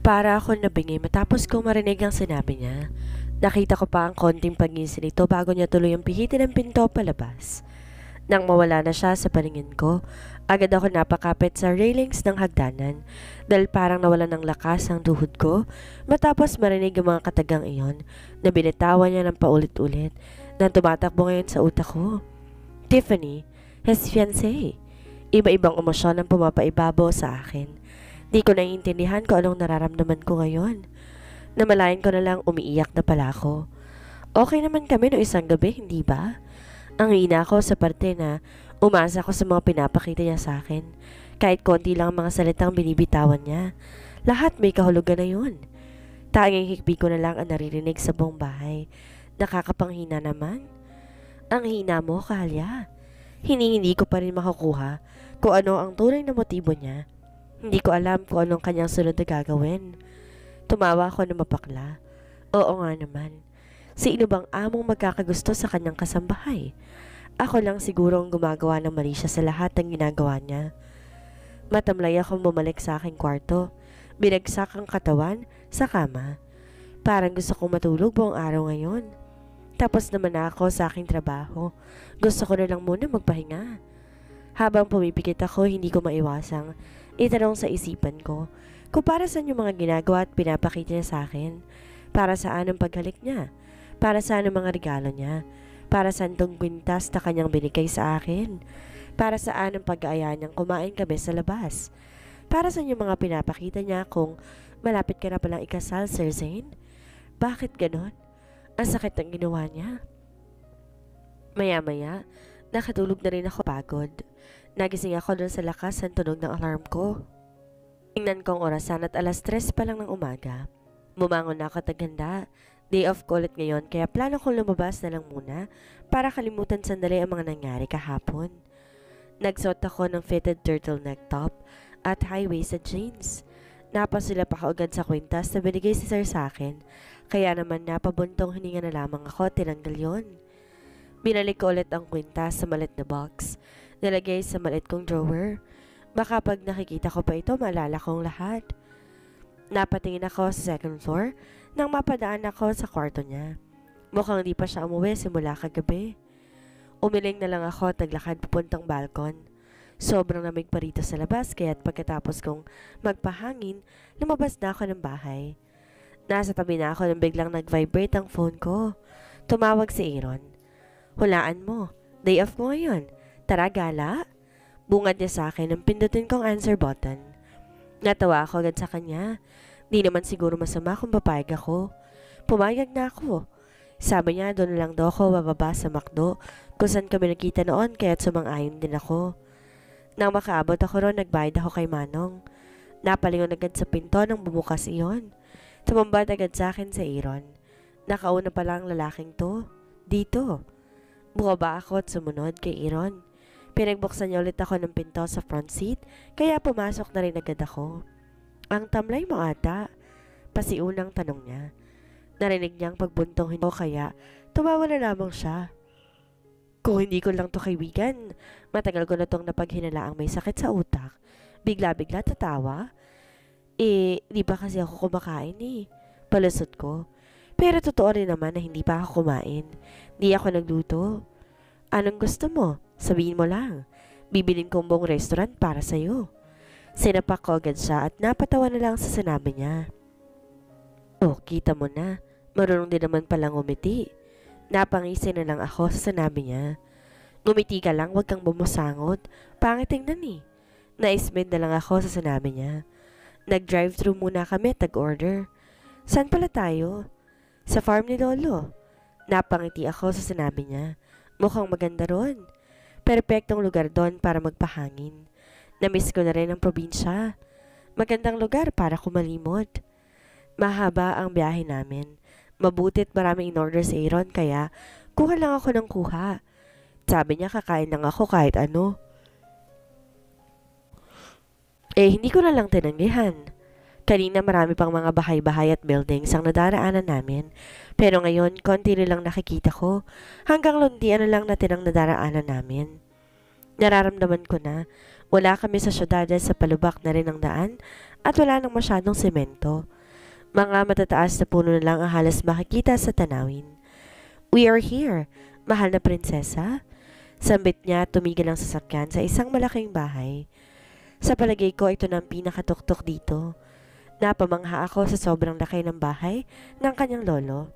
Para ako nabingi matapos kong marinig ang sinabi niya. Nakita ko pa ang konting pagngisi nito bago niya tuloy ang pihitin ng pinto palabas. Nang mawala na siya sa paningin ko, agad ako napakapit sa railings ng hagdanan dahil parang nawalan ng lakas ang tuhod ko matapos marinig ang mga katagang iyon na binitawan niya ng paulit-ulit na tumatakbo ngayon sa utak ko. Tiffany, his fiancé. Iba-ibang emosyon ang pumapaibabaw sa akin. Di ko naiintindihan kung anong nararamdaman ko ngayon. Namalayan ko na lang umiiyak na pala ako. Okay naman kami no isang gabi, hindi ba? Ang hina ko sa parte na umasa ko sa mga pinapakita niya sa akin. Kahit konti lang ang mga salitang binibitawan niya. Lahat may kahulugan na yun. Tanging hikbi ko na lang ang naririnig sa buong bahay. Nakakapanghina naman. Ang hina mo, Kalya. Hindi ko pa rin makukuha kung ano ang tunay na motibo niya. Hindi ko alam kung anong kanyang sunod na gagawin. Tumawa ako na mapakla. Oo nga naman. Sino bang among magkakagusto sa kanyang kasambahay? Ako lang siguro ang gumagawa ng mali siya sa lahat ng ginagawa niya. Matamlay akong bumalik sa aking kwarto. Binagsak ang katawan sa kama. Parang gusto kong matulog buong araw ngayon. Tapos naman na ako sa aking trabaho. Gusto ko na lang muna magpahinga. Habang pumipikit ako, hindi ko maiwasang itanong sa isipan ko kung para saan yung mga ginagawa at pinapakita niya sa akin. Para saan ang paghalik niya? Para saan ang mga regalo niya? Para saan tong kwintas na kanyang binigay sa akin? Para saan ang pag-aaya niyang kumain kami sa labas? Para saan yung mga pinapakita niya kung malapit ka na palang ikasal, Sir Zane? Bakit ganon? Ang sakit ng ginawa niya. Maya-maya, nakatulog na rin ako pagod. Nagising ako doon sa lakas ng tunog ng alarm ko. Tingnan kong orasan at 3:00 pa lang ng umaga. Bumangon na ako at naghanda. Day off ko ulit ngayon kaya plano kong lumabas na lang muna para kalimutan sandali ang mga nangyari kahapon. Nagsuot ako ng fitted turtleneck top at high-waisted jeans. Napasulap ako agad sa kwintas na binigay si Sir sa akin, kaya naman napabuntong hininga na lamang ako at tinanggal yon. Binalik ko ulit ang kwintas sa malit na box, nilagay sa malit kong drawer. Baka pag nakikita ko pa ito, maalala kong lahat. Napatingin ako sa second floor nang mapadaan ako sa kwarto niya. Mukhang di pa siya umuwi simula kagabi. Umiling na lang ako at naglakad papuntang balkon. Sobrang lamig pa rito sa labas kaya't pagkatapos kong magpahangin, lumabas na ako ng bahay. Nasa tabi na ako nang biglang nag-vibrate ang phone ko. Tumawag si Aaron. Hulaan mo, day off mo ngayon. Tara gala? Bungad niya sa akin nang pindutin kong answer button. Natawa ako agad sa kanya. Di naman siguro masama kung papayag ako. Pumayag na ako. Sabi niya doon lang daw ako bababa sa McDo kung saan kami nakita noon kaya't sumang-ayon din ako. Nang makaabot ako ron, nagbayad ako kay Manong. Napalingon agad sa pinto nang bumukas iyon. Tumambad agad sa akin sa Aaron. Nakauna pa lang lalaking to. Dito. Bumaba ako at sumunod kay Aaron. Pinagbuksan niya ulit ako ng pinto sa front seat, kaya pumasok na rin agad ako. Ang tamlay mo ata? Pasiunang tanong niya. Narinig niyang pagbuntong ko kaya tumawa na lamang siya. Kung hindi ko lang to kaibigan, matagal ko na tong napaghinalaang may sakit sa utak. Bigla-bigla tatawa. Di ba kasi ako kumakain eh. Palusot ko. Pero totoo rin naman na hindi pa ako kumain. Di ako nagluto. Anong gusto mo? Sabihin mo lang. Bibilin kong buong restaurant para sa'yo. Sinapak ko agad siya at napatawa na lang sa sinabi niya. Oh, kita mo na. Marunong din naman palang umiti. Napangisi na lang ako sa sinabi niya. Ngumiti ka lang, wag kang bumusangot. Pangit tingnan eh. Naismid na lang ako sa sinabi niya. Nag-drive-thru muna kami at nag-order. Saan pala tayo? Sa farm ni Lolo. Napangiti ako sa sinabi niya. Mukhang maganda ron. Perpektong lugar doon para magpahangin. Namiss ko na rin ang probinsya. Magandang lugar para kumalimot. Mahaba ang biyahe namin. Mabutit maraming in-order si Aaron kaya kuha lang ako ng kuha. Sabi niya kakain lang ako kahit ano. Hindi ko na lang tinanggihan. Kanina marami pang mga bahay-bahay at buildings ang nadaraanan namin. Pero ngayon, konti na lang nakikita ko. Hanggang luntian na lang natin ang nadaraanan namin. Nararamdaman ko na wala kami sa syudad sa palubak na rin ang daan at wala nang masyadong semento. Mga matataas na puno na lang ang halos makikita sa tanawin. "We are here, mahal na prinsesa." Sambit niya at tumigil ang sasakyan sa isang malaking bahay. Sa palagay ko, ito na ang pinakatuktok dito. Napamangha ako sa sobrang laki ng bahay ng kanyang lolo.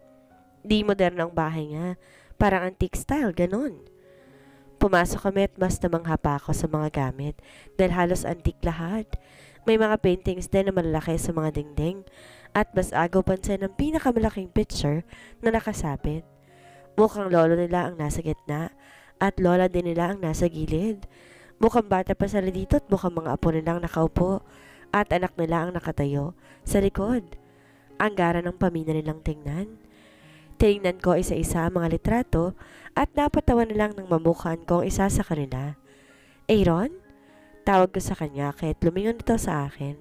Di moderno ang bahay niya, parang antique style, ganun. Pumasok kami at mas namangha pa ako sa mga gamit dahil halos antique lahat. May mga paintings din na malalaki sa mga dingding at mas agaw pansin ang pinakamalaking picture na nakasabit. Mukhang lolo nila ang nasa gitna at lola din nila ang nasa gilid. Mukhang bata pa sila dito at mukhang mga apo nilang nakaupo at anak nila ang nakatayo sa likod. Ang gara ng pamilya nilang tingnan. Tinignan ko isa-isa ang mga litrato at napatawa na lang ng mamukhaan ko ang isa sa kanila. "Aaron?" Tawag ko sa kanya kahit lumingon ito sa akin.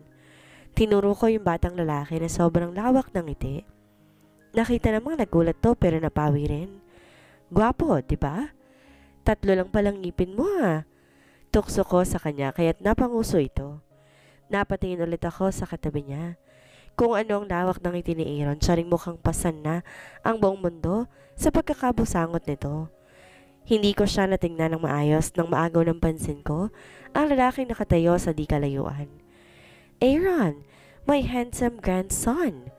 Tinuro ko yung batang lalaki na sobrang lawak ng ngiti. Nakita namang nagulat to pero napawi rin. "Gwapo, di ba? 3 lang palang ngipin mo ha." Tukso ko sa kanya kaya't napanguso ito. Napatingin ulit ako sa katabi niya. Kung ano ang lawak ng ngiti ni Aaron, siya ring mukhang pasan na ang buong mundo sa pagkakabusangot nito. Hindi ko siya natingnan ng maayos nang maagaw ng pansin ko ang lalaking nakatayo sa di kalayuan. "Aaron, my handsome grandson."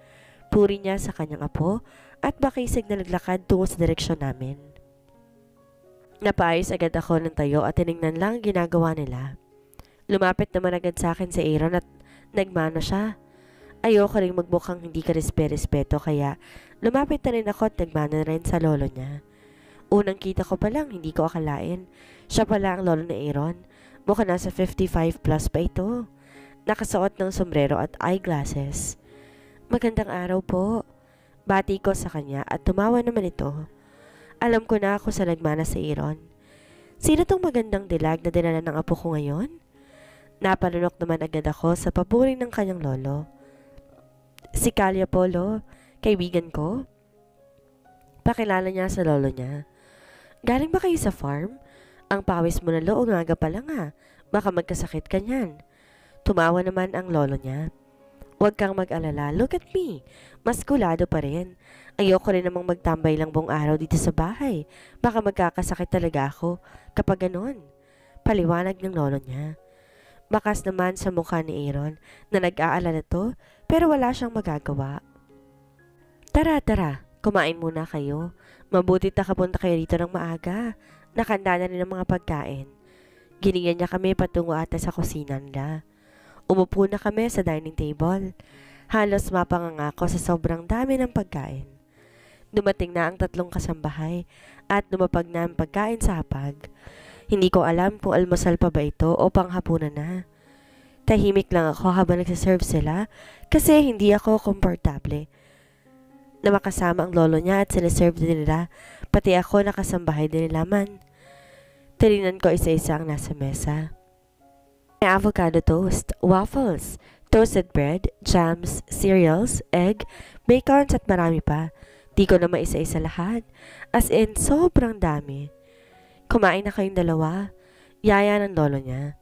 Puri niya sa kanyang apo at bakisig na naglakad tungo sa direksyon namin. Napaayos agad ako ng tayo at tinignan lang ang ginagawa nila. Lumapit naman agad sa akin si Aaron at nagmano siya. Ayoko rin magmukhang hindi ka respeto kaya lumapit na rin ako at nagmano na rin sa lolo niya. Unang kita ko pa lang, hindi ko akalain. Siya pala ang lolo ni Aaron. Mukhang nasa 55 plus pa ito. Nakasuot ng sombrero at eyeglasses. "Magandang araw po." Bati ko sa kanya at tumawa naman ito. Alam ko na ako sa nagmana sa Aaron. Sino tong magandang dilag na dinala ng apo ko ngayon? Napalunok naman agad ako sa paburing ng kanyang lolo. "Si Kalia Polo, kaibigan ko." Pakilala niya sa lolo niya. "Galing ba kayo sa farm? Ang pawis mo na lo, umaga pa lang ha. Baka magkasakit ka niyan." Tumawa naman ang lolo niya. "Huwag kang mag-alala, look at me. Maskulado pa rin. Ayoko rin namang magtambay lang buong araw dito sa bahay. Baka magkakasakit talaga ako kapag ganun." Paliwanag ng lolo niya. Bakas naman sa mukha ni Aaron na nag-aalala to pero wala siyang magagawa. Tara, kumain muna kayo. Mabuti nakapunta kayo dito ng maaga. Nakanda na rin ang mga pagkain." Ginigyan niya kami patungo ata sa kusina nila. Umupo na kami sa dining table. Halos mapanganga ako sa sobrang dami ng pagkain. Dumating na ang 3 kasambahay at lumapag na ang pagkain sa hapag. Hindi ko alam kung almusal pa ba ito o panghapunan na. Tahimik lang ako habang nagsiserve sila kasi hindi ako komportable na makasama ang lolo niya at siniserve din nila, pati ako nakasambahay din nila man. Tinignan ko isa-isa ang nasa mesa. May avocado toast, waffles, toasted bread, jams, cereals, egg, bacons at marami pa. Di ko na maisa-isa lahat. As in, sobrang dami. "Kumain na kayong dalawa." Yaya ng lolo niya.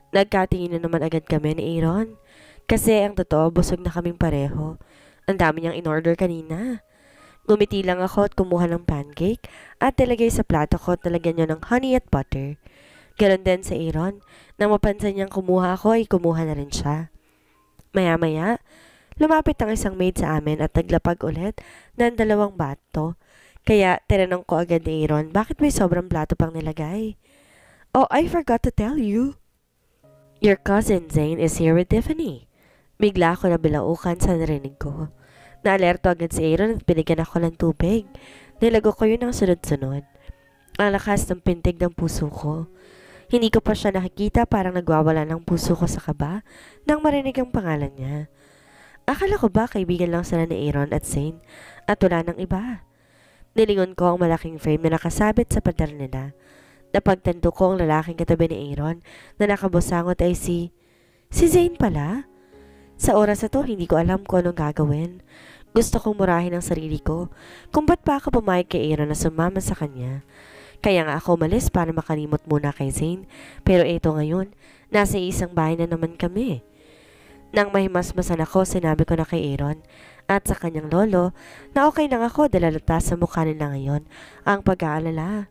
Nagkatingin na naman agad kami ni Aaron. Kasi ang totoo, busog na kaming pareho. Ang dami niyang in-order kanina. Ngumiti lang ako at kumuha ng pancake at nilagay sa plato ko at nalagyan niya ng honey at butter. Ganon din sa Aaron. Nang mapansin niyang kumuha ako ay kumuha na rin siya. Maya-maya, lumapit ang isang maid sa amin at naglapag ulit ng 2 bato. Kaya tinanong ko agad ni Aaron bakit may sobrang plato pang nilagay. "Oh, I forgot to tell you. Your cousin Zane is here with Tiffany." Bigla ako nabilaukan sa narinig ko. Naalerto agad si Aaron at binigyan ako ng tubig. Nilago ko yun ng sunod-sunod. Ang lakas ng pintig ng puso ko. Hindi ko pa siya nakikita, parang nagwawala ng puso ko sa kaba nang marinig ang pangalan niya. Akala ko ba kaibigan lang sila ni Aaron at Zane at wala nang iba. Nilingon ko ang malaking frame na nakasabit sa pader nila. Napagtanto ko ang lalaking katabi ni Aaron na nakabusangot ay si Zane pala. Sa oras na to, hindi ko alam kung anong gagawin. Gusto kong murahin ang sarili ko kung ba't pa ako pumayag kay Aaron na sumama sa kanya. Kaya nga ako umalis para makalimot muna kay Zane. Pero eto ngayon, nasa isang bahay na naman kami. Nang mahimasmasan ako, sinabi ko na kay Aaron at sa kanyang lolo na okay lang ako dahil halata sa mukha nila ngayon ang pag-aalala.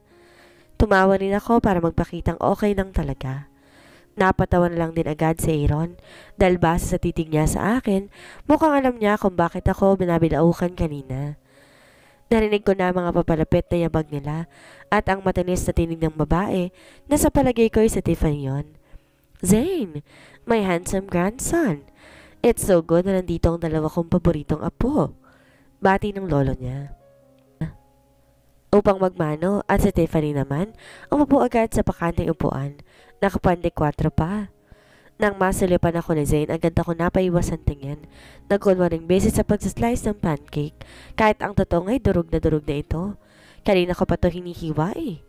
Tumawa rin ako para magpakitang okay lang talaga. Napatawa na lang din agad si Aaron dahil base sa titig niya sa akin, mukhang alam niya kung bakit ako binabilaukan kanina. Narinig ko na mga papalapit na yabag nila at ang matanis na tinig ng babae na sa palagay ko ay si Tiffany yon. Zane, my handsome grandson. It's so good na nandito ang dalawa kong paboritong apo. Bati ng lolo niya. Upang magmano at si Tiffany naman, umupo agad sa bakanteng upuan. Nakapande 4 pa. Nang masulipan ako ni Zane, agad ako napaiwasan tingin. Nagkunwaring beses sa pagsaslice ng pancake, kahit ang totoo ay durog na ito. Kanina ko pa to hinihiwa eh.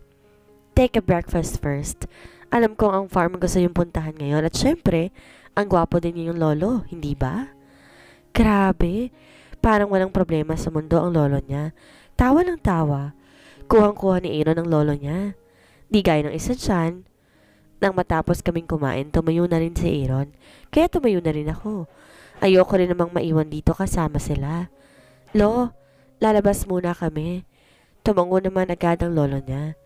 Take a breakfast first. Alam kong ang farm gusto yung puntahan ngayon at syempre, ang gwapo din yung lolo, hindi ba? Grabe, parang walang problema sa mundo ang lolo niya. Tawa ng tawa. Kuhang-kuha ni Aaron ang lolo niya. Di gaya ng isa dyan. Nang matapos kaming kumain, tumayo na rin si Aaron. Kaya tumayo na rin ako. Ayoko rin namang maiwan dito kasama sila. Lo, lalabas muna kami. Tumango naman agad ang lolo niya.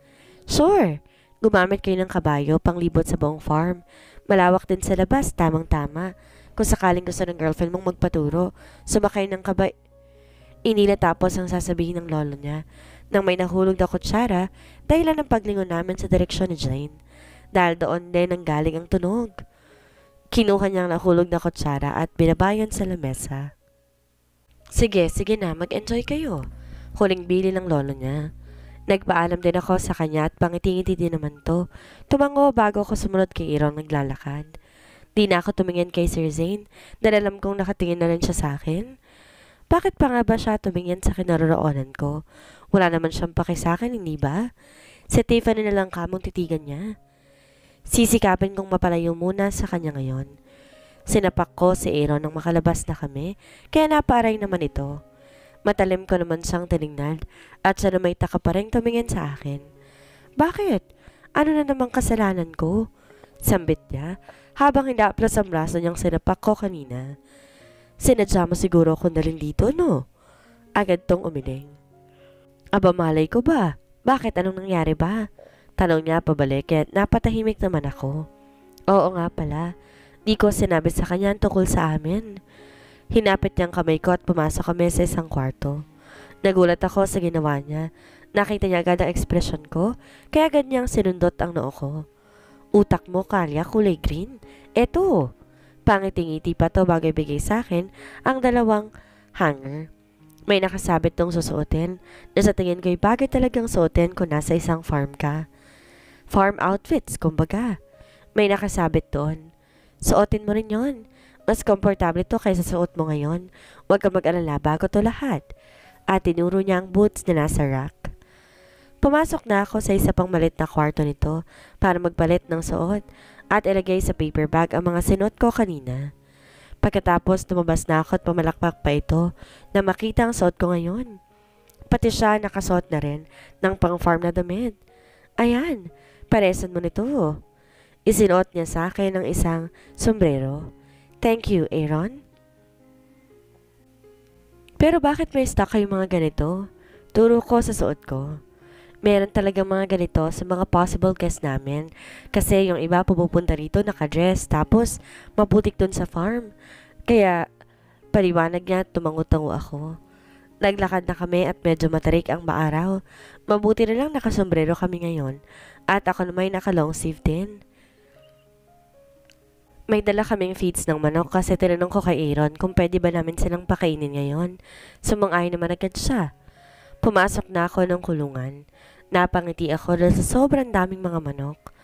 Sure, gumamit kayo ng kabayo panglibot sa buong farm. Malawak din sa labas, tamang-tama. Kung sakaling gusto ng girlfriend mong magpaturo, sumakay ng kabay. Inila tapos ang sasabihin ng lolo niya. Nang may nahulog na kutsara, dahilan ng paglingon namin sa direksyon ni Jane. Dahil doon din ang galing ang tunog. Kinuha niyang nahulog na kutsara at binabayan sa lamesa. Sige na, mag-enjoy kayo. Huling bili ng lolo niya. Nagpaalam din ako sa kanya at pangiti-ngiti din naman to. Tumango bago ako sumunod kay Aaron naglalakad. Di na ako tumingin kay Sir Zane dahil alam kong nakatingin na rin siya sa akin. Bakit pa nga ba siya tumingin sa kinaroroonan ko? Wala naman siyang paki sa akin, hindi ba? Si Tiffany na lang kamong titigan niya. Sisikapin kong mapalayo muna sa kanya ngayon. Sinapak ko si Aaron nang makalabas na kami, kaya naparay naman ito. Matalim ko naman siyang tinignan at siya na may taka pa rin tumingin sa akin. Bakit? Ano na namang kasalanan ko? Sambit niya habang hinaplas ang braso niyang sinapak ko kanina. Sinadya mo siguro kung dalhin dito, no? Agad tong umiling. Aba malay ko ba? Bakit? Anong nangyari ba? Tanong niya pabalik at napatahimik naman ako. Oo nga pala. Di ko sinabi sa kanya ang tungkol sa amin. Hinapit niyang kamay ko at pumasok kami sa isang kwarto. Nagulat ako sa ginawa niya. Nakita niya agad ang ekspresyon ko, kaya agad niyang sinundot ang noo ko. Utak mo, Kalya, kulay green. Eto. Pangiti-ngiti pa to bago ibigay sa akin ang dalawang hanger. May nakasabit tong susuotin na sa tingin ko'y bagay talagang suotin kung nasa isang farm ka. Farm outfits, kumbaga. May nakasabit doon. Suotin mo rin yon. Mas komportable to kaysa suot mo ngayon. Huwag ka mag-alala bago to lahat. At tinuro niya ang boots na nasa rack. Pumasok na ako sa isa pang malit na kwarto nito para magpalit ng suot at ilagay sa paper bag ang mga sinuot ko kanina. Pagkatapos lumabas na ako at pumalakpak pa ito na makita ang suot ko ngayon. Pati siya nakasuot na rin ng pang-farm na damit. Ayan, paresan mo nito. Isinuot niya sa akin ng isang sombrero. Thank you, Aaron. Pero bakit may stock kayong mga ganito? Turo ko sa suot ko. Meron talagang mga ganito sa mga possible guests namin kasi yung iba pupunta rito nakadress tapos mabutik dun sa farm. Kaya paliwanag niya at tumango-tango ako. Naglakad na kami at medyo matarik ang maaraw. Mabuti na lang nakasombrero kami ngayon at ako naman naka-long sleeve din. May dala kaming feeds ng manok kasi tinanong ko kay Aaron kung pwede ba namin silang pakainin ngayon. Sumang-ayon naman agad siya. Pumasok na ako ng kulungan. Napangiti ako dahil sa sobrang daming mga manok.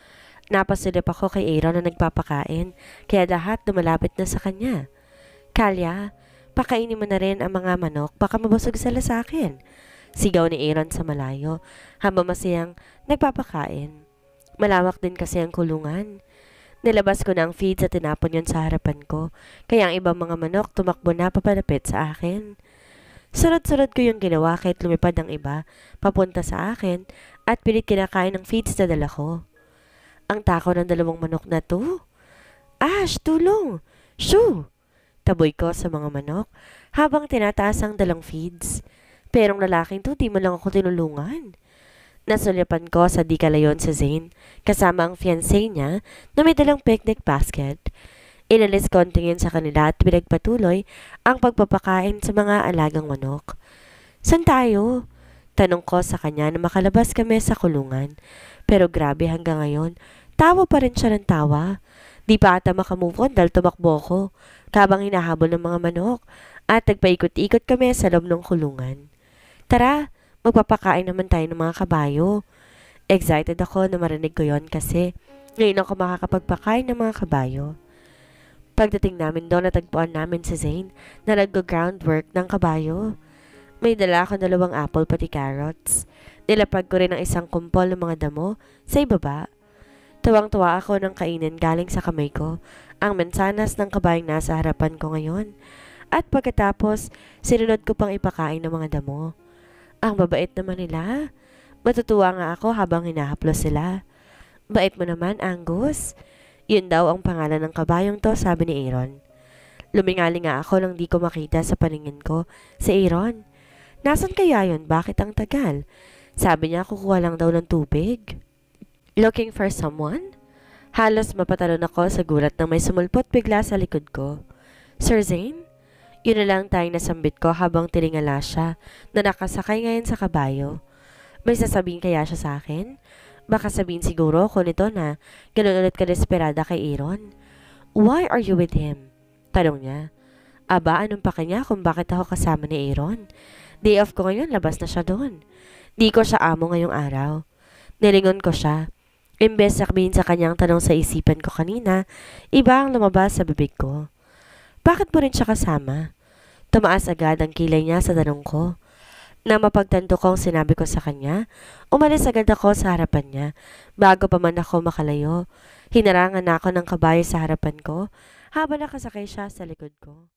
Napasilip ako kay Aaron na nagpapakain kaya lahat dumalapit na sa kanya. Kalya, pakainin mo na rin ang mga manok baka mabusog sila sa akin. Sigaw ni Aaron sa malayo habang masayang nagpapakain. Malawak din kasi ang kulungan. Nilabas ko na ang feeds at tinapon yun sa harapan ko, kaya ang ibang mga manok tumakbo na papalapit sa akin. Sunod-sunod ko yung ginawa kahit lumipad ang iba, papunta sa akin, at pilit kinakain ng feeds na dala ko. Ang takaw ng dalawang manok na to. Ash, tulong! Shoo! taboy ko sa mga manok habang tinataas ang dalang feeds. Pero ang lalaking to, di mo lang ako tinulungan. Nasulyapan ko sa di kalayon sa Zane, kasama ang fiancé niya na may dalang picnic basket. Inalis ko ang tingin sa kanila at pinagpatuloy ang pagpapakain sa mga alagang manok. San tayo? Tanong ko sa kanya na makalabas kami sa kulungan. Pero grabe hanggang ngayon, tawa pa rin siya ng tawa. Di pa ata makamove on dahil tumakbo ko, kabang hinahabol ng mga manok at nagpaikot-ikot kami sa loob ng kulungan. Tara, magpapakain naman tayo ng mga kabayo. Excited ako na marinig ko yon kasi ngayon ako makakapagpakain ng mga kabayo. Pagdating namin doon, natagpuan namin si Zane na nag-groundwork ng kabayo. May dala ako 2 apple pati carrots. Nilapag ko rin ang isang kumpol ng mga damo sa ibaba. Tuwang-tuwa ako nang kainin galing sa kamay ko ang mansanas ng kabayong nasa harapan ko ngayon. At pagkatapos, sinunod ko pang ipakain ng mga damo. Ang babait naman nila. Matutuwa nga ako habang hinahaplos sila. Bait mo naman, Angus. Yun daw ang pangalan ng kabayong to, sabi ni Aaron. Lumingali nga ako nang di ko makita sa paningin ko si Aaron. Nasaan kaya yun? Bakit ang tagal? Sabi niya kukuha lang daw ng tubig. Looking for someone? Halos mapatalon ako sa gulat nang may sumulpot bigla sa likod ko. Sir Zane? Yun na lang tayong nasambit ko habang tiningala siya na nakasakay ngayon sa kabayo. May sasabihin kaya siya sa akin? Baka sabihin siguro ko nito na ganun ulit ka-desperada kay Aaron. Why are you with him? Tanong niya. Aba, anong pa kanya kung bakit ako kasama ni Aaron? Day off ko ngayon, labas na siya doon. Di ko siya amo ngayong araw. Nilingon ko siya. Imbes sabihin sa kanyang tanong sa isipan ko kanina, iba ang lumabas sa bibig ko. Bakit mo rin siya kasama? Tumaas agad ang kilay niya sa tanong ko. Na mapagtanto kong sinabi ko sa kanya, umalis agad ako sa harapan niya. Bago pa man ako makalayo, hinarangan ako ng kabayo sa harapan ko habang nakasakay siya sa likod ko.